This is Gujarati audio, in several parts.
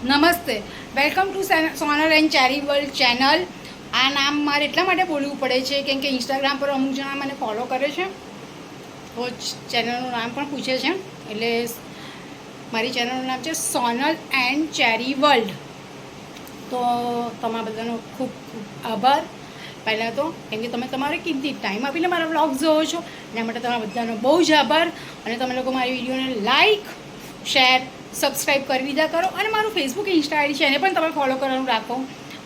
નમસ્તે, welcome to Sonal and cherry world channel. આ નામ મારે એટલા માટે બોલવું પડે છે કેમ કે ઇન્સ્ટાગ્રામ પર અમુક જણા મને ફોલો કરે છે, તો ચેનલનું નામ પણ પૂછે છે. એટલે મારી ચેનલનું નામ છે સોનલ એન્ડ ચેરી વર્લ્ડ. તો તમારા બધાનો ખૂબ ખૂબ આભાર પહેલાં તો, કેમ કે તમે તમારે કિંમતી ટાઈમ આપીને મારા વ્લોગ્સ જોવો છો. એના માટે તમારા બધાનો બહુ જ આભાર. અને તમે લોકો મારી વિડીયોને લાઈક, શેર, સબસ્ક્રાઈબ કરી દીધા કરો. અને મારું ફેસબુક ઇન્સ્ટા આઈડી છે એને પણ તમે ફોલો કરવાનું રાખો.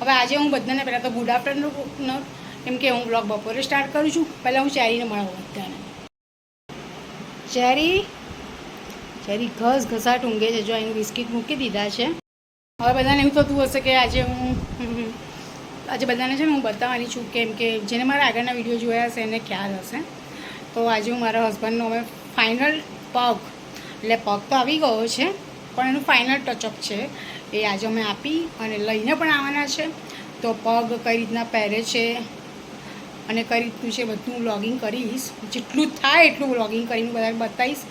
હવે આજે હું બધાને પહેલાં તો ગુડ આફ્ટરનૂન, કેમ કે હું બ્લોગ બપોરે સ્ટાર્ટ કરું છું. પહેલાં હું ચેરીને મળાવું બધાને. ચેરી ઘસાટ ઊંઘે છે. જો અહીં બિસ્કિટ મૂકી દીધા છે. હવે બધાને એવું થતું હશે કે આજે બધાને છે ને હું બતાવવાની છું, કેમ કે જેને મારા આગળના વિડીયો જોયા હશે એને ખ્યાલ હશે. તો આજે હું મારા હસબન્ડનો હવે ફાઇનલ પગ તો આવી ગયો છે, પણ એનું ફાઇનલ ટચઅપ છે એ આજે અમે આપી અને લઈને પણ આવવાના છે. તો પગ કઈ રીતના પહેરે છે અને કઈ રીતનું છે બધું વ્લોગિંગ કરીશ. જેટલું થાય એટલું વ્લોગિંગ કરીને બધાને બતાવીશ.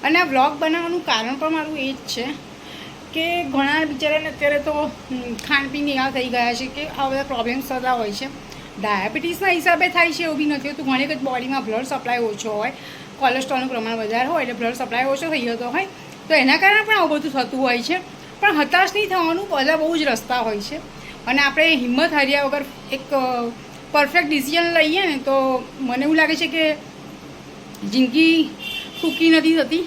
અને આ વ્લોગ બનાવવાનું કારણ પણ મારું એ જ છે કે ઘણા બિચારાને અત્યારે તો ખાનપીન એવા થઈ ગયા છે કે આ બધા પ્રોબ્લેમ્સ થતા હોય છે. ડાયાબિટીસના હિસાબે થાય છે એવું બી નથી હોતું. ઘણી વખત બોડીમાં બ્લડ સપ્લાય ઓછો હોય, કોલેસ્ટ્રોલનું પ્રમાણ વધારે હોય એટલે બ્લડ સપ્લાય ઓછો થઈ જતો હોય, તો એના કારણે પણ આવું બધું થતું હોય છે. પણ હતાશ નહીં થવાનું, બધા બહુ જ રસ્તા હોય છે. અને આપણે હિંમત હાર્યા વગર એક પરફેક્ટ ડિસિઝન લઈએ ને તો મને એવું લાગે છે કે જિંદગી ટૂંકી નથી થતી,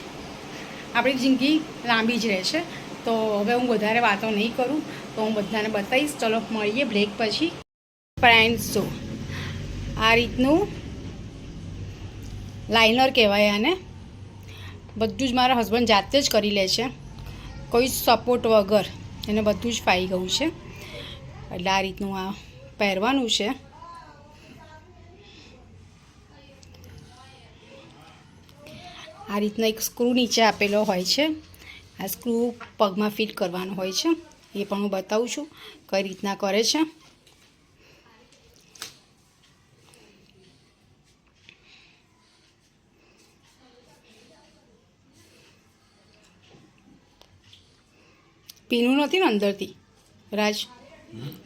આપણી જિંદગી લાંબી જ રહે છે. તો હવે હું વધારે વાતો નહીં કરું, તો હું બધાને બતાવીશ. ચલો મળીએ બ્રેક પછી. ફ્રેન્ડ્સ, જો આ રીતનું લાઇનર કહેવાય આને. બધું જ મારા હસબન્ડ જાતે જ કરી લે છે, કોઈ સપોર્ટ વગર. એને બધું જ ફાઈ ગયું છે. એટલે આ રીતનું આ પહેરવાનું છે. આ રીતનો એક સ્ક્રૂ નીચે આપેલો હોય છે. આ સ્ક્રૂ પગમાં ફિટ કરવાનો હોય છે. એ પણ હું બતાવું છું કઈ રીતના કરે છે. પીનું નથી ને અંદરથી, રાજ?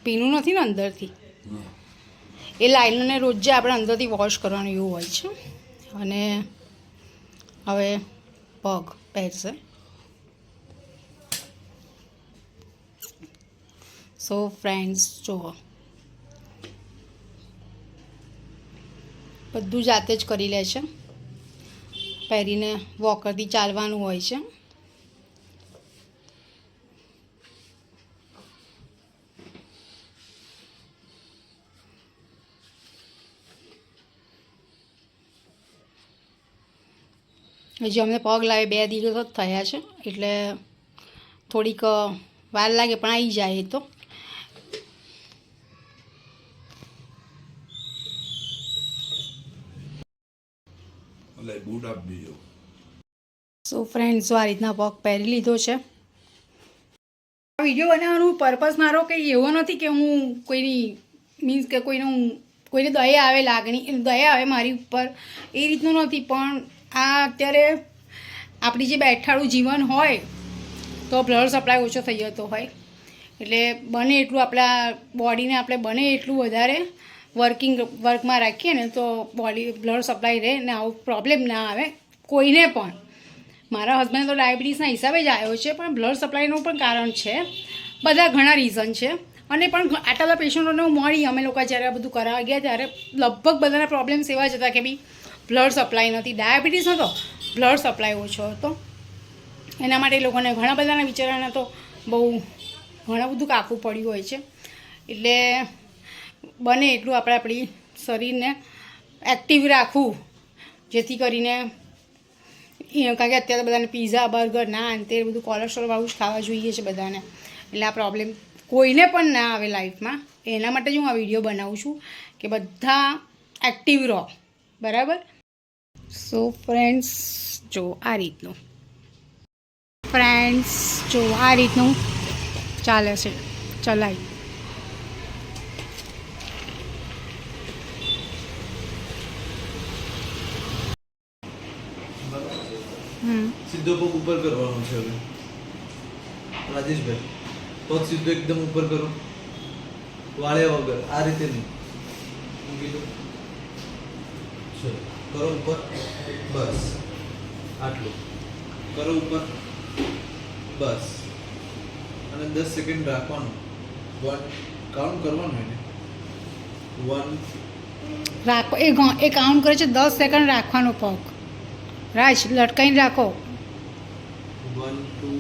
પીનું નથી ને અંદરથી? એ લાઇનરને રોજે આપણે અંદરથી વોશ કરવાનું એવું હોય છે. અને હવે પગ પહેરશે. સો ફ્રેન્ડ્સ, જુઓ બધું જાતે જ કરી લે છે. પહેરીને વોકરથી ચાલવાનું હોય છે. હજી અમને પગ લાવે 2 દિવસ જ થયા છે, એટલે થોડીક વાર લાગે, પણ આવી જાય તો. સો ફ્રેન્ડ્સ, આ રીતના પગ પહેરી લીધો છે. આ વિડીયો બનાવવાનું પર્પઝ મારો કંઈ એવો નથી કે હું કોઈની મીન્સ કે કોઈને દયા આવે, દયા આવે મારી ઉપર, એ રીતનું નથી. પણ આ અત્યારે આપણી જે બેઠાડું જીવન હોય તો બ્લડ સપ્લાય ઓછો થઈ જતો હોય, એટલે બને એટલું આપણા બોડીને આપણે બને એટલું વધારે વર્કમાં રાખીએ ને તો બ્લડ સપ્લાય રહે ને આવું પ્રોબ્લેમ ના આવે કોઈને પણ. મારા હસબન્ડ તો ડાયાબિટીસના હિસાબે જ આવ્યો છે, પણ બ્લડ સપ્લાયનું પણ કારણ છે. બધા ઘણા રીઝન છે. અને પણ આટલા બધા પેશન્ટોને હું મળી, અમે લોકો જ્યારે આ બધું કરાવવા ગયા ત્યારે લગભગ બધાના પ્રોબ્લેમ્સ એવા જ હતા કે ભાઈ બ્લડ સપ્લાય નથી. ડાયાબિટીસ નહોતો, બ્લડ સપ્લાય ઓછો હતો. એના માટે એ લોકોને ઘણા બધાના વિચારાને તો ઘણું બધું કાપવું પડ્યું હોય છે. એટલે બને એટલું આપણે આપણી શરીરને એક્ટિવ રાખવું, જેથી કરીને, કારણ કે અત્યારે બધાને પીઝા, બર્ગર, નાન, તે બધું કોલેસ્ટ્રોલવાળું જ ખાવા જોઈએ છે બધાને. એટલે આ પ્રોબ્લેમ કોઈને પણ ના આવે લાઈફમાં, એના માટે જ હું આ વિડીયો બનાવું છું કે બધા એક્ટિવ રહો, બરાબર? સો ફ્રેન્ડ્સ, જો આ રીતનું ચાલે છે, ચલાય. સીધો પગ ઉપર કરવાનો છે હવે રાજેશભાઈ. પગ સીધો એકદમ ઉપર કરો, વાળ્યા વગર, આ રીતે નહીં. મૂકી દો. ચલો કરો ઉપર, બસ આટલું કરો ઉપર, બસ. અને 10 સેકન્ડ રાખવાનું. 1 કાઉન્ટ કરવાનું એને. 1 રાખો એ કાઉન્ટ કરે છે 10 સેકન્ડ રાખવાનો પગ. રાજ લટકાઈને રાખો. 1 2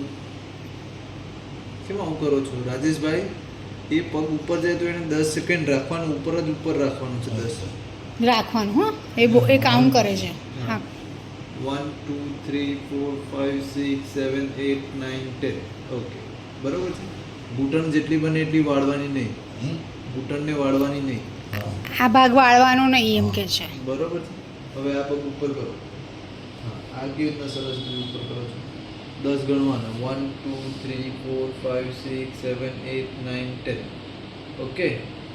કેમ આવું કરો છો રાજેશભાઈ? એ પગ ઉપર જાય તો એને 10 સેકન્ડ રાખવાનું, ઉપર જ ઉપર રાખવાનું છે. 10 રાખવાનું હા એ કાઉન્ટ કરે છે. હા 1 2 3 4 5 6 7 8 9 10. ઓકે બરોબર છે. ઘૂંટણ જેટલી બને એટલી વાળવાની નહીં, ઘૂંટણને વાળવાની નહીં. આ ભાગ વાળવાનો નહીં એમ કે છે. બરોબર છે. હવે આ પગ ઉપર કરો. હા આ કેવી રીતના સરસ રીતે ઉપર કરો છો. 10 ગણવાના. 1 2 3 4 5 6 7 8 9 10. ઓકે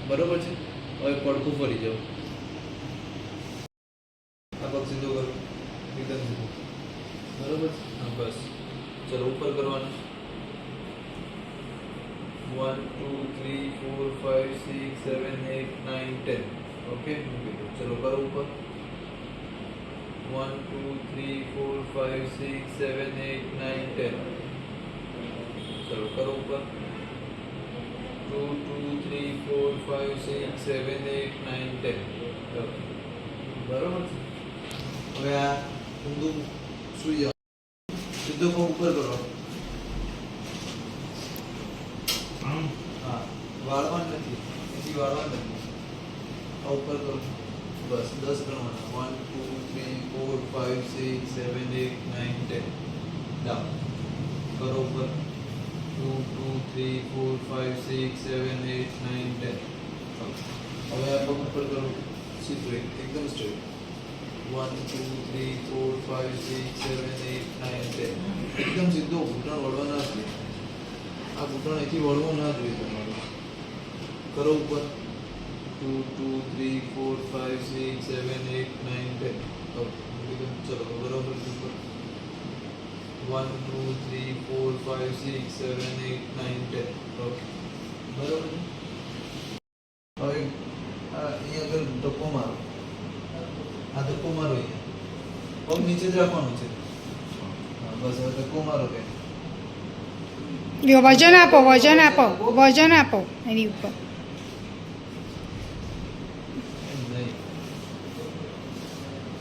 બરોબર છે. હવે પડખું ફરી જાઓ. આ પગ સીધો કરો, એકદમ સીધો. બરોબર છે. હા બસ ચલો ઉપર કરવાનું. 1 2 3 4 5 6 7 8 9 10. ઓકે મૂકી દો. ચલો કરો ઉપર. 1 2 3 4 5 6 7 8 9 10. ચલો કરો ઉપર. 2 2 3 4 5 6 7 8 9 10. ઓકે બરોબર છે. હવે આ ઊંધું સુઈ જાઓ, સીધો પગ ઉપર કરો. હા વાળવાનું નથી, એથી વાળવાનું નથી. આ ઉપર કરો. બસ 10 ગણવાના. 1 2 3 4 5 6 7 8 9 10. ડાઉન કરો ઉપર. 2 2 3 4 5 6 7 8 9 10. હવે આ પગ ઉપર કરો, સીધું એકદમ સ્ટ્રેટ. 1 2 3 4 5 6 7 8 9 10. એકદમ સીધો, ઘૂંટણ વળવા ના જોઈએ. આ ઘૂંટણ અહીંથી વળવું ના જોઈએ તમારું. કરો ઉપર. 2 2 3 4 5 6 7 8 9 10. ઓકે ચલો બરોબર ઉપર. 1 2 3 4 5 6 7 8 9 10. ઓકે બરોબર. હવે અહીંયા આગળ ધક્કો મારો. આ ધક્કો મારો અહીંયા. પગ નીચે જ રાખવાનું છે. હા બસ હવે ધક્કો મારો કે વજન આપો વજન આપો એની ઉપર. નહીં,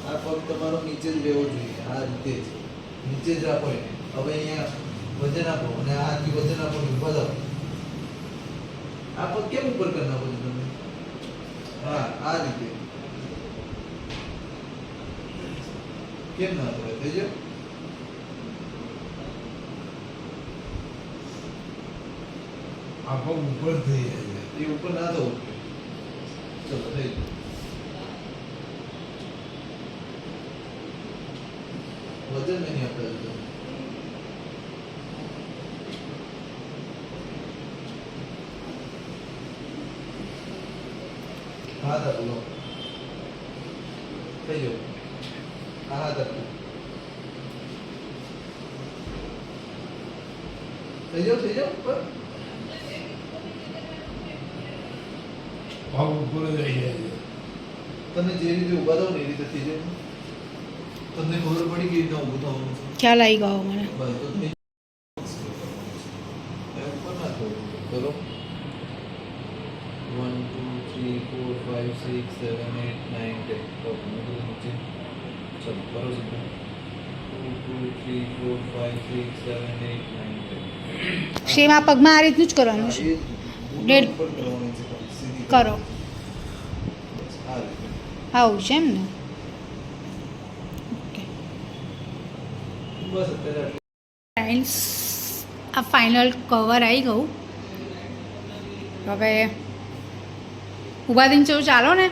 આ પગ તમારો નીચે જ રહેવો જોઈએ. આ રીતે જ નીચે જ રાખો એને. હવે અહીંયા વજન આપો અને આથી વજન આપો, ઊભા થાઓ. આ પગ કેમ ઉપર કરી નાખો છો તમે? હા આ રીતે કેમ ના થાય? થઈ જાઓ. આ પગ ઉપર થઈ જાય, એ ઉપર ના થવું જોઈએ. ચલો થઈ ગયું. વજન નહીં આપણે હાથ આપો. થઈ ગયો. હાથ આપો. થઈ જાઓ ઉપર. પગ ઉપર જ રહી જાય છે. તમે જે રીતે ઊભા થાવ ને એ રીતે થઈ જાઓ. તમને ખબર પડી કે રીતના ઊભું થવાનું છે. ખ્યાલ આવી ગયો મને. બસ તો થઈ ઉપર ના થવું. કરો. 1 2 3 4 5 6 7 8 9 10. ઓકે મૂકી નીચે. ચલો કરો સીધું. 2 2 3 4 5 6 7 8 9 10. સેમ આ પગમાં આ રીતનું જ કરવાનું છે. ડેડ ઉપર કરવાનું છે. સીધી કરો. બસ આ રીતે. આવું છે એમ ને. ઓકે બસ અત્યારે ફ્રેન્ડ્સ આ ફાઇનલ કવર આવી ગયું. હવે ઊભા થઈને ચલો ચાલો ને.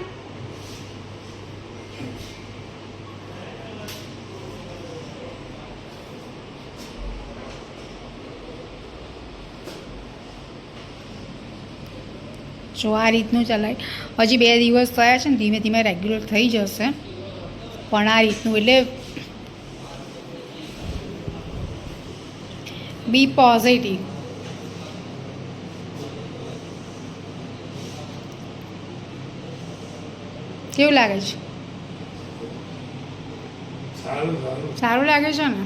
જો આ રીતનું ચલાય. હજી 2 દિવસ થયા છે ને, ધીમે ધીમે રેગ્યુલર થઈ જશે. પણ આ રીતનું એટલે બી પોઝિટિવ. કેવું લાગે છે? સારું સારું સારું લાગે છે ને?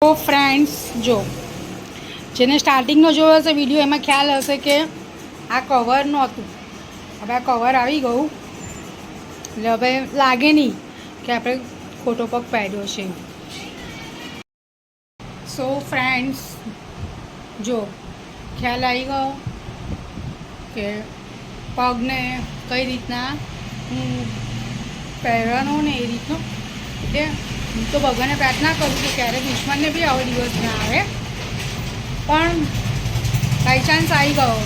તો ફ્રેન્ડ્સ જો, જેને સ્ટાર્ટિંગનો જોયો હશે વિડીયો એમાં ખ્યાલ હશે કે આ કવર નહોતું, હવે આ કવર આવી ગયું એટલે હવે લાગે નહીં કે આપણે ખોટો પગ પહેર્યો છે. સો ફ્રેન્ડ્સ જો ખ્યાલ આવી ગયો કે પગને કઈ રીતના હું પહેરવાનો ને એ રીતનો. એટલે હું તો ભગવાનને પ્રાર્થના કરું કે ક્યારે દુશ્મનને બી આવો દિવસ ના આવે, પણ બાય ચાન્સ આવી ગયો.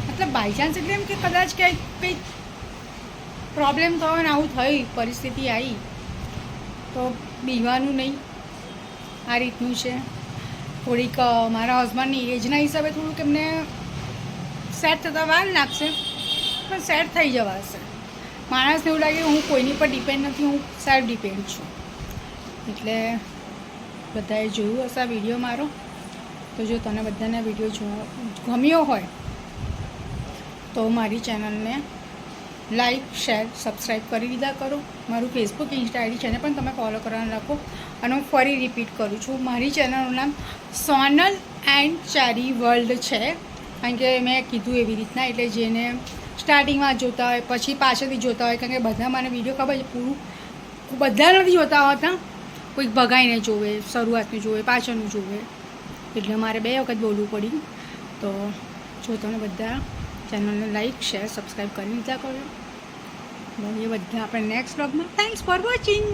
મતલબ બાય ચાન્સ એટલે એમ કે કદાચ ક્યાંય કંઈક પ્રોબ્લેમ થયો ને આવું થઈ પરિસ્થિતિ આવી તો બીવાનું નહીં. આ રીતનું છે. થોડીક મારા હસબન્ડની એજના હિસાબે થોડુંક એમને સેટ થતાં વાર લાગશે, પણ સેટ થઈ જવાશે. માણસને એવું લાગે હું કોઈની પર ડિપેન્ડ નથી, હું સેલ્ફ ડિપેન્ડ છું. એટલે બધાએ જોયું હશે આ વિડીયો મારો, તો જો તને બધાને વિડીયો જોવા ગમ્યો હોય તો મારી ચેનલને લાઈક શેર સબસ્ક્રાઈબ કરી દીધા કરો. મારું ફેસબુક ઇન્સ્ટા આઈડી છે એને પણ તમે ફોલો કરવાનું રાખો. અને હું ફરી રિપીટ કરું છું, મારી ચેનલનું નામ સોનલ એન્ડ ચારી વર્લ્ડ છે. કારણ કે મેં કીધું એવી રીતના, એટલે જેને સ્ટાર્ટિંગમાં જોતા હોય પછી પાછળથી જોતા હોય, કારણ કે બધા મને વિડીયો ખબર છે પૂરું બધા નથી જોતા હોતા, કોઈક ભગાઈને જોવે, શરૂઆતનું જોવે, પાછળનું જોવે, એટલે મારે 2 વખત બોલવું પડ્યું. તો જો તમે બધા ચેનલને લાઈક શેર સબસ્ક્રાઈબ કરી દીધા કરો. મળીએ બધા આપણે નેક્સ્ટ વ્લોગમાં. Thanks for watching.